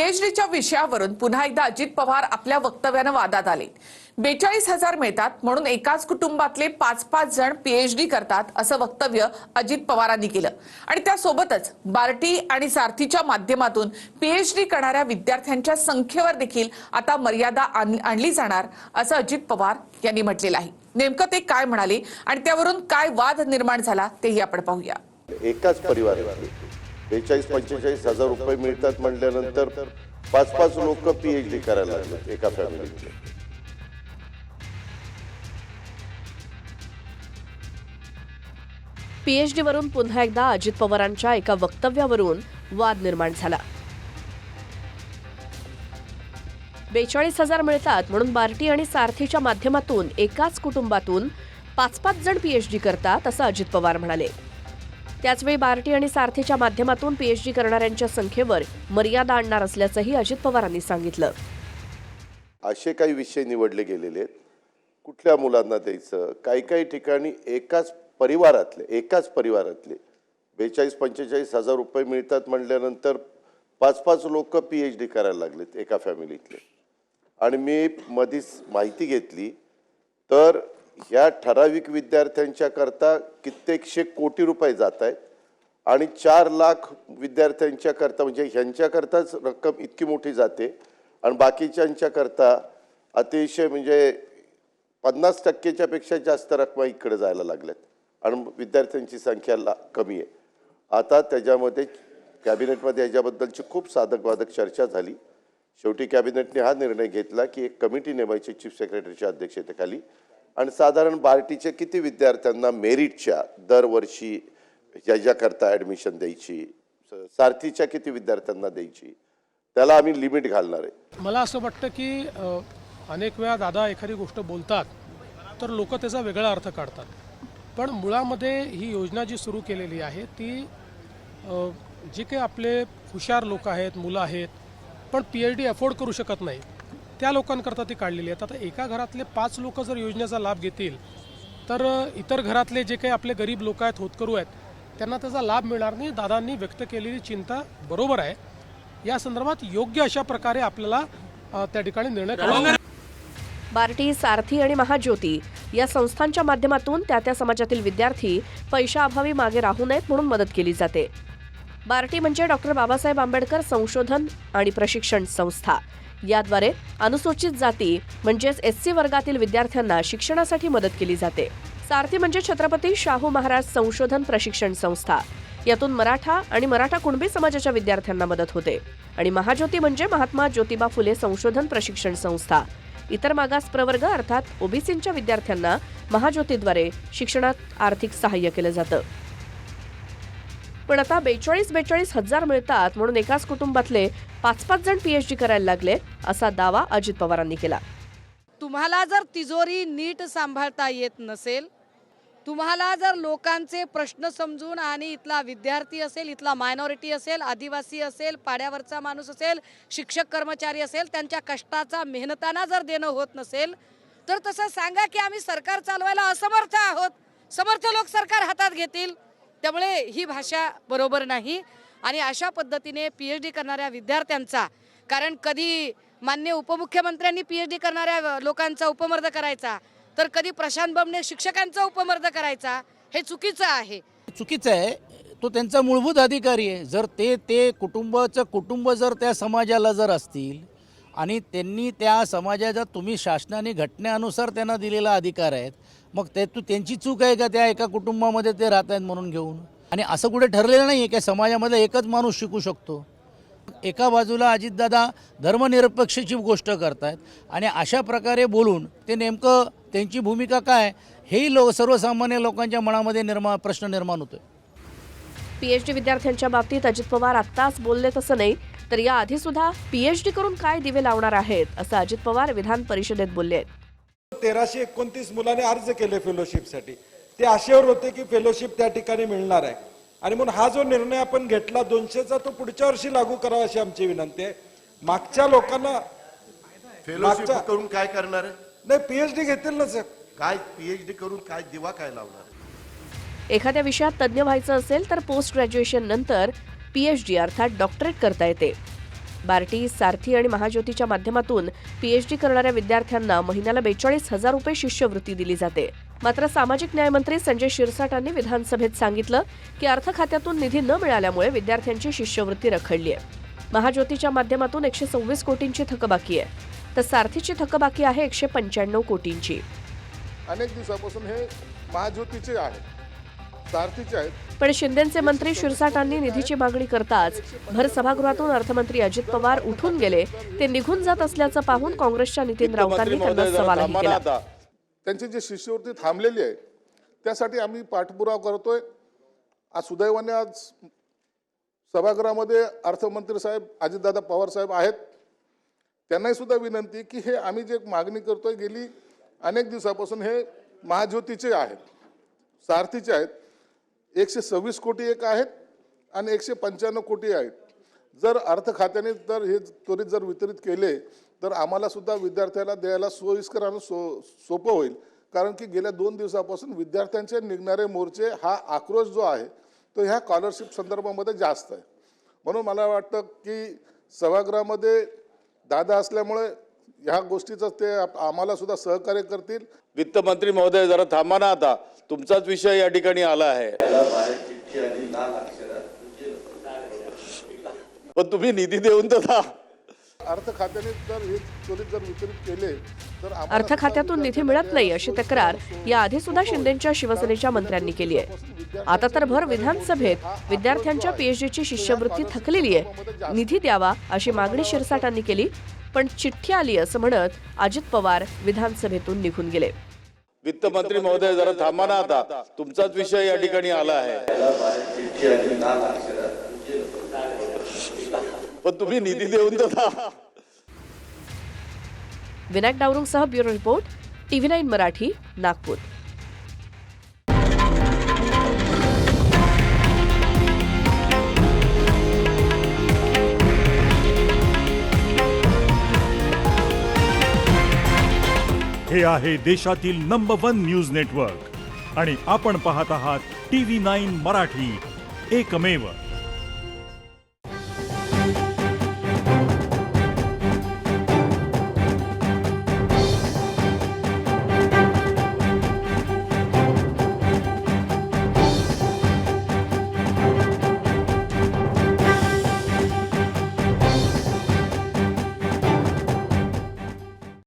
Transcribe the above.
पीएचडीच्या विषयावरून पुन्हा एकदा अजित पवार आपल्या वक्तव्यानं वादात आले। 42,000 मिळतात म्हणून एकाच कुटुंबातले 5-5 जण पीएचडी करतात असं वक्तव्य अजित पवारांनी केलं आणि त्यासोबतच बार्टी आणि सारथीच्या माध्यमातून पीएचडी करणाऱ्या विद्यार्थ्यांच्या संख्येवर देखील आता मर्यादा आणली जाणार असं अजित पवार यांनी म्हटलेलं आहे। नेमकं ते काय म्हणाले आणि त्यावरून काय वाद निर्माण झाला तेही आपण पाहूया। एकाच परिवारात 42-45 हजार रुपये मिळतात म्हटल्यानंतर 5-5 लोक पीएचडी करायला लागले एका फॅमिलीत। पीएचडी वरून पुन्हा एकदा अजित पवारांच्या एका वक्तव्यावरून वाद निर्माण झाला। 42,000 मिळतात म्हणून बार्टी आणि सारथीच्या माध्यमातून एकाच कुटुंबातून 5-5 जण पीएचडी करतात असं अजित पवार म्हणाले। त्याचवेळी बार्टी आणि सारथीच्या माध्यमातून पीएचडी करणाऱ्यांच्या संख्येवर मर्यादा आणणार असल्याचंही अजित पवारांनी सांगितलं। असे काही विषय निवडले गेलेले आहेत, कुठल्या मुलांना द्यायचं, काही ठिकाणी एकाच परिवारातले 42-45 हजार रुपये मिळतात म्हटल्यानंतर 5-5 लोक पीएचडी करायला लागलेत एका फॅमिलीतले। आणि मी मधीच माहिती घेतली तर ह्या ठराविक विद्यार्थ्यांच्या करता कित्येकशे कोटी रुपये जात आहेत आणि 4 लाख विद्यार्थ्यांच्या करता म्हणजे ह्यांच्या करताच रक्कम इतकी मोठी जाते आणि बाकीच्यांच्या करता अतिशय म्हणजे 50% पेक्षा जास्त रक्कम इकडे जायला लागल्यात आणि विद्यार्थ्यांची संख्या कमी आहे। आता त्याच्यामध्ये कॅबिनेटमध्ये याच्याबद्दलची खूप साधक-बाधक चर्चा झाली। शेवटी कॅबिनेटने हा निर्णय घेतला की एक कमिटी नेमायची चीफ सेक्रेटरीच्या अध्यक्षतेखाली आणि साधारण बार्टीचे किती विद्यार्थ्यांना मेरिटच्या दरवर्षी याच्याकरता ॲडमिशन द्यायची, सारथीच्या किती विद्यार्थ्यांना द्यायची, त्याला आम्ही लिमिट घालणार आहे। मला असं वाटतं की अनेक वेळा दादा एखादी गोष्ट बोलतात तर लोक त्याचा वेगळा अर्थ काढतात, पण मुळामध्ये ही योजना जी सुरू केलेली आहे ती जे काही आपले हुशार लोक आहेत, मुलं आहेत पण पीएचडी अफोर्ड करू शकत नाही त्या लोकांकरता ती काढलेली आहेत। आता एका घरातले 5 लोक जर योजनेचा लाभ घेतील तर इतर घरातले जे काही आपले गरीब लोक आहेत, होतकरू आहेत, त्यांना त्याचा लाभ मिळणार नाही। दादांनी व्यक्त केलेली चिंता बरोबर आहे। या संदर्भात योग्य अशा प्रकारे आपल्याला त्या ठिकाणी निर्णय करावा। बार्टी, सारथी आणि महाज्योती या संस्थांच्या माध्यमातून त्या समाजातील विद्यार्थी पैशाअभावी मागे राहू नयेत म्हणून मदत केली जाते। बार्टी म्हणजे डॉक्टर बाबासाहेब आंबेडकर संशोधन आणि प्रशिक्षण संस्था। याद्वारे अनुसूचित जाती म्हणजेच एससी वर्गातील विद्यार्थ्यांना शिक्षणासाठी मदत केली जाते। सारथी म्हणजे छत्रपती शाहू महाराज संशोधन प्रशिक्षण संस्था। यातून मराठा आणि मराठा कुणबी समाजाच्या विद्यार्थ्यांना मदत होते। आणि महाज्योती म्हणजे महात्मा ज्योतिबा फुले संशोधन प्रशिक्षण संस्था। इतर मागास प्रवर्ग अर्थात ओबीसींच्या विद्यार्थ्यांना महाज्योतीद्वारे शिक्षणात आर्थिक सहाय्य केलं जातं। पण आता 42 हजार मिळतात म्हणून एकाच कुटुंबातले 5-5 जण पीएचडी करायला लागले असा दावा अजित पवारांनी केला। तुम्हाला जर तिजोरी नीट सांभाळता येत नसेल, तुम्हाला जर लोकांचे प्रश्न समजून आणि इथला विद्यार्थी असेल, इथला मायनॉरिटी असेल, आदिवासी असेल, पाड्यावरचा माणूस असेल, शिक्षक कर्मचारी असेल, त्यांच्या कष्टाचा मेहनताना जर देणं होत नसेल तर तसं सांगा की आम्ही सरकार चालवायला असमर्थ आहोत। समर्थ लोक सरकार हातात घेतील। त्यामुळे ही भाषा बरोबर नाही आणि अशा पद्धतीने पीएचडी करणाऱ्या विद्यार्थ्यांचा, कारण कधी माननीय उपमुख्यमंत्र्यांनी पीएचडी करणाऱ्या लोकांचा उपमर्द करायचा तर कधी प्रशांत बमने शिक्षकांचा उपमर्द करायचा, हे चुकीचं आहे। चुकीचं आहे, तो त्यांचा मूलभूत अधिकारी आहे। जर ते कुटुंब जर त्या समाजाला जर असतील आणि त्यांनी त्या समाजाचा तुम्ही शासनाने घटनेनुसार त्यांना दिलेला अधिकार आहेत, मग त्यांची चूक आहे का त्या एका कुटुंबामध्ये ते राहत आहेत म्हणून घेऊन? आणि असं कुठे ठरलेलं नाही आहे की समाजामध्ये एकच माणूस शिकू शकतो। एका बाजूला अजितदादा धर्मनिरपेक्षची गोष्ट करतायत आणि अशा प्रकारे बोलून ते नेमकं त्यांची भूमिका काय हेही सर्वसामान्य लोकांच्या मनामध्ये प्रश्न निर्माण होतोय। पीएचडी विद्यार्थ्यांच्या बाबतीत अजित पवार आत्ताच बोलले तसं नाही तर या आधी सुद्धा पीएचडी करून काय दिवे लावणार आहेत असं अजित पवार विधान परिषदेत बोलले आहेत। 1329 मुलांनी अर्ज केले फेलोशिपसाठी। ते आशेवर होते की फेलोशिप त्या ठिकाणी मिळणार आहे आणि म्हणून हा जो निर्णय आपण घेतला 200चा तो पुढच्या वर्षी लागू करावा अशी आमची विनंती आहे। मागच्या लोकांना फेलोशिप करून काय करणार आहे? नाही, पीएचडी घेतील ना सर। काय पीएचडी करून काय दिवा काय लावणार? एखाद्या विषयात तज्ञ व्हायचं असेल तर पोस्ट ग्रॅज्युएशन नंतर पीएचडी अर्थात डॉक्टरेट करता येते। बार्टी, सारथी आणि महाज्योतीच्या माध्यमातून पीएचडी करणाऱ्या विद्यार्थ्यांना महिन्याला 42,000 रुपये शिष्यवृत्ती दिली जाते. मात्र सामाजिक न्याय मंत्री संजय शिरसाटांनी विधानसभेत सांगितलं की अर्थ खात्यातून निधी न मिळाल्यामुळे विद्यार्थ्यांची शिष्यवृत्ती रखडली आहे. महाज्योतीच्या माध्यमातून 126 कोटींची थकबाकी आहे, तर सारथीची थकबाकी आहे 195 कोटींची. अनेक दिवसापासून हे महाज्योतीचे आहेत, सारथीचे आहेत. पण शिंदेचे मंत्री शिरसाटांनी निधीची मागणी करताच भर सभागृहातून अर्थमंत्री अजित पवार उठून गेले. ते निघून जात असल्याचं पाहून काँग्रेसच्या नितीन राऊतांनी त्यांना सवालही केला. त्यांची जी शिष्यवृत्ती थांबलेली आहे त्यासाठी आम्ही पाठपुरावा करतोय. आज सुदैवाने आज सभागृहामध्ये अर्थमंत्री साहेब अजितदादा पवार साहेब आहेत. त्यांनाही सुद्धा विनंती की हे आम्ही जे मागणी करतोय गेली अनेक दिवसापासून हे महाज्योतीचे आहेत, सारथीचे आहेत. 126 कोटी एक आहेत आणि 195 कोटी आहेत. जर अर्थ खात्याने तर हे त्वरित जर वितरित केले तर आम्हाला सुद्धा विद्यार्थ्याला द्यायला सोयीस्कर आणि सोपं होईल. कारण की गेल्या 2 दिवसापासून विद्यार्थ्यांचे निघणारे मोर्चे हा आक्रोश जो आहे तो ह्या स्कॉलरशिप संदर्भामध्ये जास्त आहे. म्हणून मला वाटतं की सभागृहामध्ये दादा असल्यामुळे ह्या गोष्टीचं ते आम्हाला सुद्धा सहकार्य करतील. वित्तमंत्री महोदय जरा थांबा ना, आता तुमचाच विषय या ठिकाणी आला आहे. पण तुम्ही निधी देऊन तर द्या. अर्थ खात्याने जर हे त्वरित जर वितरित केले तर अर्थ खात्यातून निधी मिळत नाही अशी तक्रार याआधी सुद्धा शिंदेच्या शिवसेनेच्या मंत्र्यांनी केली आहे. आता तर भर विधानसभेत विद्यार्थ्यांच्या पीएचडीची शिष्यवृत्ती थकलेली आहे, निधी द्यावा अशी मागणी शिरसाटांनी केली. पण चिठ्ठी आली असं म्हणत अजित पवार विधानसभेतून निघून गेले. वित्तमंत्री महोदय जरा थांबा ना, आता तुमचाच विषय या ठिकाणी आला आहे. पण तुम्ही निधी देऊन तर द्या. विनायक डावरुंगसह bureau report, TV9 Marathi, Nagpur. हे आहे देशातील नंबर 1 न्यूज नेटवर्क आणि आपण पाहत आहात TV9 मराठी, एकमेव.